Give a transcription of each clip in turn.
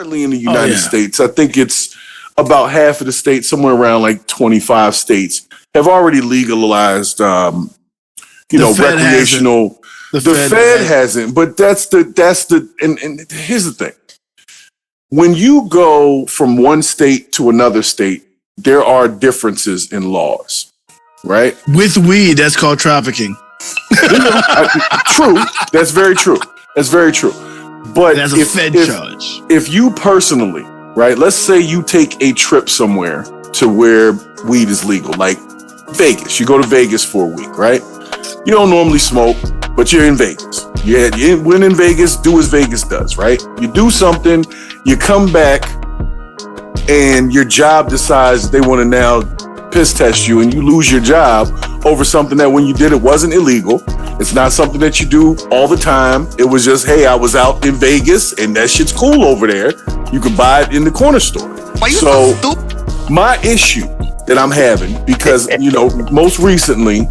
Currently in the United States, I think it's about half of the states, somewhere around like 25 states, have already legalized, recreational. The Fed hasn't, but and here's the thing. When you go from one state to another state, there are differences in laws, right? With weed, that's called trafficking. True. That's very true. But that's a Fed charge. If you personally, right, let's say you take a trip somewhere to where weed is legal, like Vegas. You go to Vegas for a week, right? You don't normally smoke, but you're in Vegas. When in Vegas, do as Vegas does, right? You do something, you come back, and your job decides they want to now piss test you, and you lose your job over something that when you did it wasn't illegal. It's not something that you do all the time. It was just, hey, I was out in Vegas, and that shit's cool over there. You can buy it in the corner store. So my issue that I'm having, because, most recently,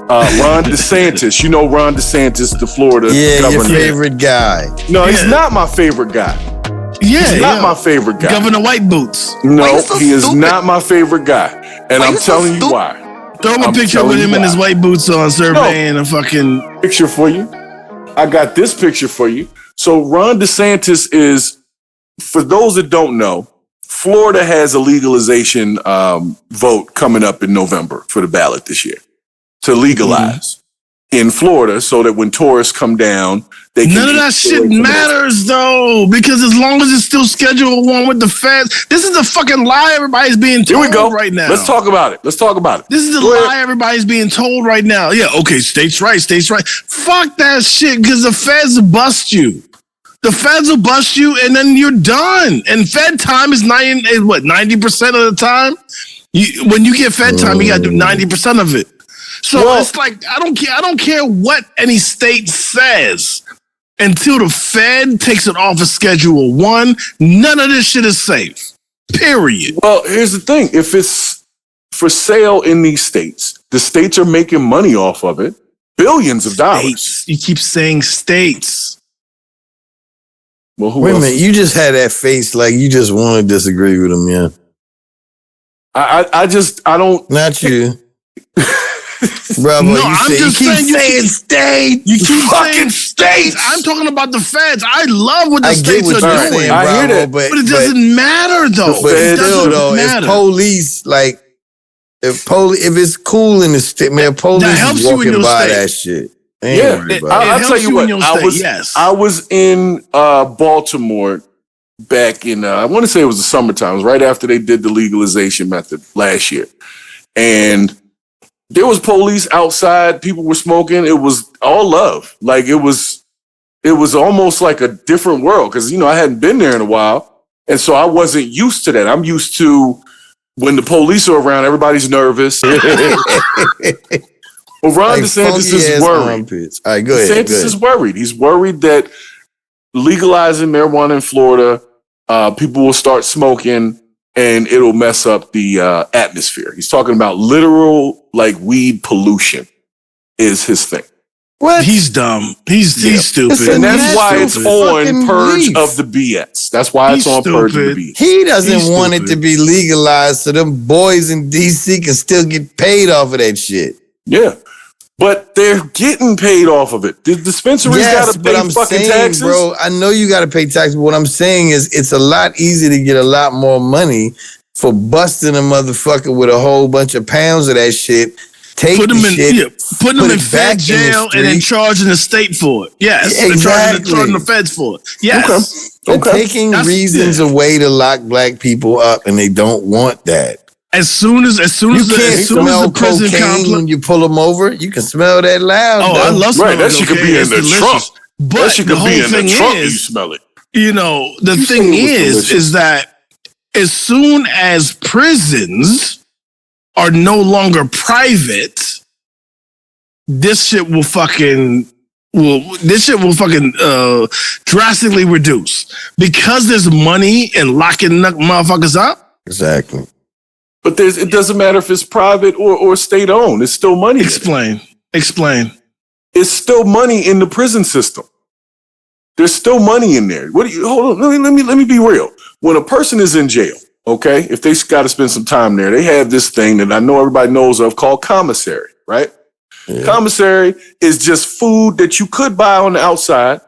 Ron DeSantis, Ron DeSantis, the Florida governor. Your favorite guy. No, he's not my favorite guy. He's not my favorite guy. Governor White Boots. No, he is not my favorite guy. And I'm telling you why. Throw him a picture with him in his white boots on, surveying a fucking picture for you. I got this picture for you. So Ron DeSantis is, for those that don't know, Florida has a legalization vote coming up in November for the ballot this year to legalize in Florida, so that when tourists come down, they can. None of that shit matters though, because as long as it's still Schedule 1 with the feds, this is a fucking lie everybody's being told right now. Let's talk about it. This is the lie everybody's being told right now. Yeah, okay, states' right. Fuck that shit, because the feds bust you. The feds will bust you, and then you're done. And Fed time is 90% of the time. When you get Fed time, you got to do 90% of it. So it's like, I don't care what any state says. Until the Fed takes it off of Schedule 1, none of this shit is safe. Period. Well, here's the thing. If it's for sale in these states, the states are making money off of it. Billions of dollars. You keep saying states. Well, wait a minute. You just had that face like you just want to disagree with him, yeah. I don't. Not you. Bravo, no, I'm just saying state. You keep fucking saying states. I'm talking about the feds. I love what the states are doing. Saying, I hear that, but it doesn't matter though. But still, if police like, if it's cool in the state, man, police is walking by that shit. I'll tell you what. I was in Baltimore back in I want to say it was the summertime. It was right after they did the legalization method last year, and there was police outside. People were smoking. It was all love. Like it was almost like a different world, because I hadn't been there in a while, and so I wasn't used to that. I'm used to when the police are around, everybody's nervous. Well, Ron DeSantis is worried. All right, go ahead. DeSantis is worried. He's worried that legalizing marijuana in Florida, people will start smoking, and it'll mess up the atmosphere. He's talking about literal, like, weed pollution is his thing. What? He's dumb. He's stupid. And that's why it's on Purge of the BS. That's why it's on Purge of the BS. He doesn't want it to be legalized so them boys in D.C. can still get paid off of that shit. Yeah. But they're getting paid off of it. The dispensaries got to pay fucking taxes. Bro, I know you got to pay taxes. But what I'm saying is it's a lot easier to get a lot more money for busting a motherfucker with a whole bunch of pounds of that shit. Put them in fed jail and then charging the state for it. Yes. Exactly. Charging the feds for it. Yes. Okay. Taking reasons away to lock black people up, and they don't want that. As soon as the prison complex, when you pull them over, you can smell that loud. Oh, I love smelling that shit. Could be in the trunk. But that shit could be in the trunk. You smell it. The thing is that as soon as prisons are no longer private, this shit will fucking drastically reduce, because there's money in locking motherfuckers up. Exactly. But it doesn't matter if it's private or state owned. It's still money. Explain. It's still money in the prison system. there's still money in there. What do you hold on? Let me be real. When a person is in jail, okay, if they got to spend some time there, they have this thing that I know everybody knows of called commissary, right? Yeah. Commissary is just food that you could buy on the outside,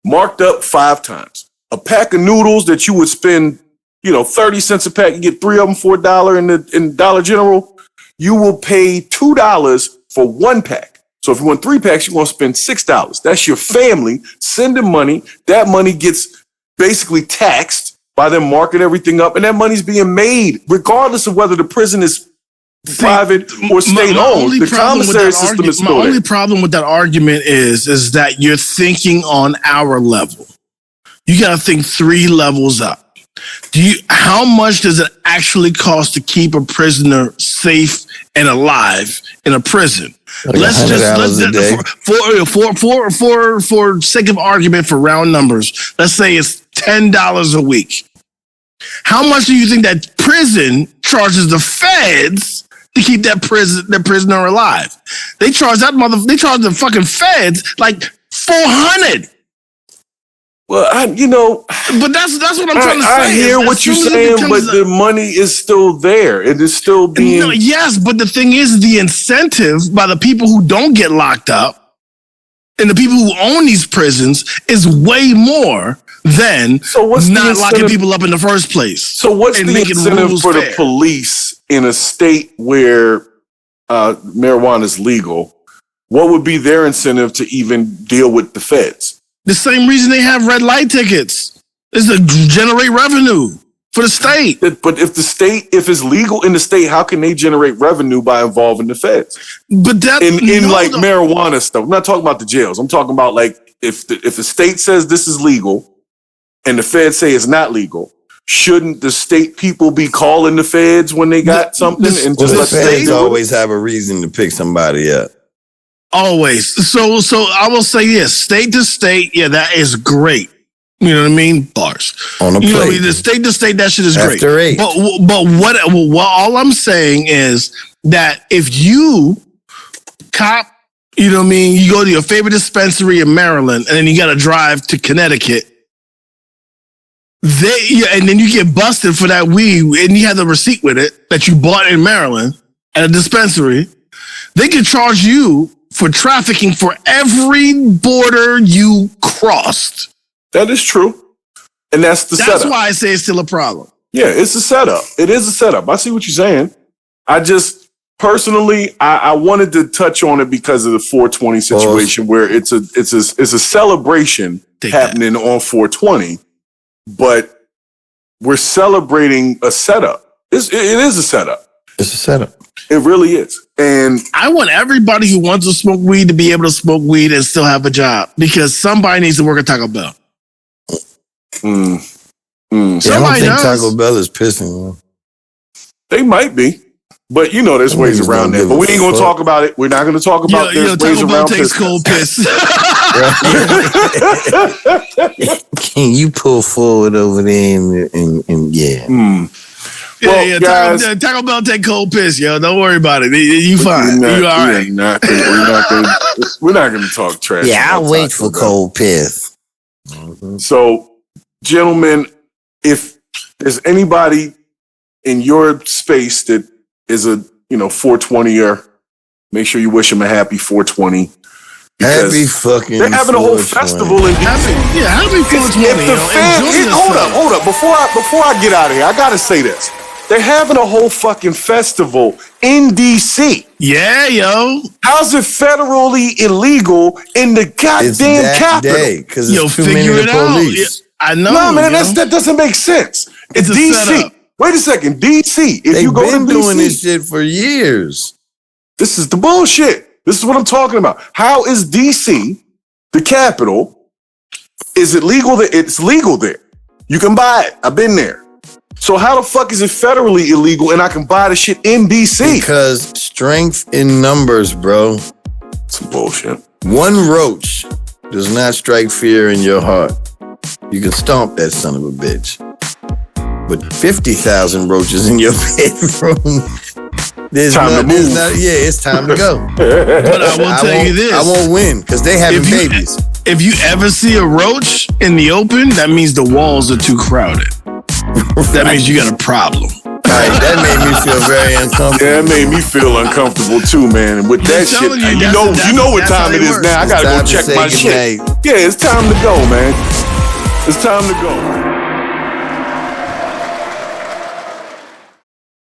marked up 5 times. A pack of noodles that you would spend, 30 cents a pack. You get 3 of them for $1 in Dollar General. You will pay $2 for 1 pack. So if you want 3 packs, you're going to spend $6. That's your family sending money. That money gets basically taxed by them marking everything up, and that money's being made regardless of whether the prison is private or state-owned. The commissary system is still there. My only problem with that argument is that you're thinking on our level. You got to think 3 levels up. How much does it actually cost to keep a prisoner safe and alive in a prison? Like let's for sake of argument, for round numbers, let's say it's $10 a week. How much do you think that prison charges the feds to keep that prisoner alive? They charge the fucking feds like $400. Well, but that's what I'm trying to say. I hear what you're saying, but the money is still there. It is still being. No, yes, but the thing is, the incentive by the people who don't get locked up and the people who own these prisons is way more than not locking people up in the first place. So what's the incentive for the police in a state where marijuana is legal? What would be their incentive to even deal with the feds? The same reason they have red light tickets is to generate revenue for the state. But if it's legal in the state, how can they generate revenue by involving the feds? But that marijuana stuff. I'm not talking about the jails. I'm talking about like if the state says this is legal and the feds say it's not legal, shouldn't the state people be calling the feds when they got something? The feds always have a reason to pick somebody up. Always. So I will say this, state to state, yeah, that is great. You know what I mean? Bars. On a plate. The state to state, that shit is great. After 8. But what all I'm saying is that if you cop, you know what I mean, you go to your favorite dispensary in Maryland and then you got to drive to Connecticut, and then you get busted for that weed and you have the receipt with it that you bought in Maryland at a dispensary, they can charge you for trafficking for every border you crossed. That is true. And that's the setup. That's why I say it's still a problem. Yeah, it's a setup. It is a setup. I see what you're saying. I just, personally, I wanted to touch on it because of the 420 situation where it's a celebration happening on 420, but we're celebrating a setup. It is a setup. It's a setup. It really is. And I want everybody who wants to smoke weed to be able to smoke weed and still have a job because somebody needs to work at Taco Bell. Yeah, I don't think Taco Bell is pissing. They might be. But there's ways around that. But we ain't going to talk about it. We're not going to talk about there's ways Taco Bell around takes cold piss. Can you pull forward over there and yeah. Well, guys, Taco Bell take cold piss, yo. Don't worry about it. You fine. You all right. We're not going to talk trash. Yeah, I'll wait for cold piss. Mm-hmm. So, gentlemen, if there's anybody in your space that is a 420er, make sure you wish them a happy 420. Happy fucking. They're having a whole festival in DC. Happy 420. Hold up. Before I get out of here, I got to say this. They're having a whole fucking festival in DC. Yeah, yo. How's it federally illegal in the goddamn capital? Because it's too many police. I know. No, man, that doesn't make sense. It's DC. Wait a second, DC. If you go to DC, they've been doing this shit for years. This is the bullshit. This is what I'm talking about. How is DC, the capital, is it legal? It's legal there. You can buy it. I've been there. So how the fuck is it federally illegal and I can buy the shit in DC? Because strength in numbers, bro. Some bullshit. One roach does not strike fear in your heart. You can stomp that son of a bitch. But 50,000 roaches in your bedroom, it's time to go. But I will tell you this. I won't win because they having babies. if you ever see a roach in the open, that means the walls are too crowded. That means you got a problem. Right, that made me feel very uncomfortable. Yeah, it made me feel uncomfortable too, man. And with that shit, you know what time it is now. I gotta go check my shit. Yeah, it's time to go, man. It's time to go.